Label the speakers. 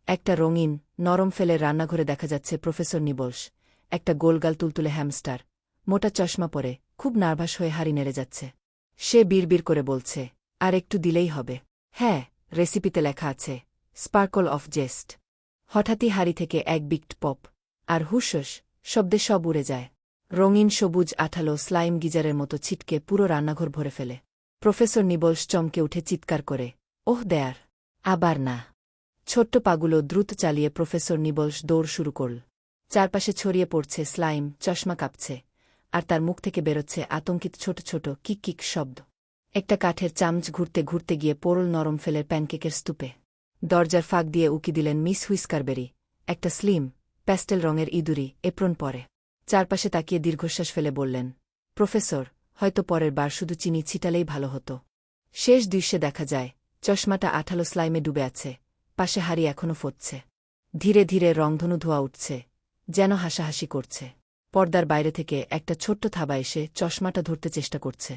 Speaker 1: একটা রঙিন নরম ফেলের রান্নাঘরে দেখা যাচ্ছে প্রফেসর নিবলস, একটা গোলগাল তুলতুলে হ্যামস্টার, মোটা চশমা পরে খুব নার্ভাস হয়ে হাড়ি নেড়ে যাচ্ছে। সে বিড়বিড় করে বলছে, আর একটু দিলেই হবে। হ্যাঁ, রেসিপিতে লেখা আছে, স্পার্কল অফ জেস্ট। হঠাৎই হাড়ি থেকে এক বিগ পপ, আর হুশস শব্দে সব উড়ে যায়। রঙিন সবুজ আঠালো স্লাইম গিজারের মতো ছিটকে পুরো রান্নাঘর ভরে ফেলে। প্রফেসর নিবলস চমকে উঠে চিৎকার করে, ওহ দেয়ার! আবার না! ছোট্ট পাগুলো দ্রুত চালিয়ে প্রফেসর নিবলস দৌড় শুরু করল। চারপাশে ছড়িয়ে পড়ছে স্লাইম, চশমা কাঁপছে, আর তার মুখ থেকে বেরোচ্ছে আতঙ্কিত ছোট ছোট কিক কিক শব্দ। একটা কাঠের চামচ ঘুরতে ঘুরতে গিয়ে পড়ল নরম ফেলের প্যানকেকের স্তূপে। দরজার ফাঁক দিয়ে উকি দিলেন মিস হুইস্কারবেরি, একটা স্লিম প্যাস্টেল রঙের ইঁদুরি এপ্রন পরে। চারপাশে তাকিয়ে দীর্ঘশ্বাস ফেলে বললেন, প্রফেসর, হয়তো পরের বার শুধু চিনি ছিটালেই ভালো হতো। শেষ দৃশ্যে দেখা যায়, চশমাটা আঠালো স্লাইমে ডুবে আছে, পাশে হাড়ি এখনও ফুটছে। ধীরে ধীরে রংধনু ধোয়া উঠছে, যেন হাসাহাসি করছে। পর্দার বাইরে থেকে একটা ছোট্ট থাবা এসে চশমাটা ধরতে চেষ্টা করছে।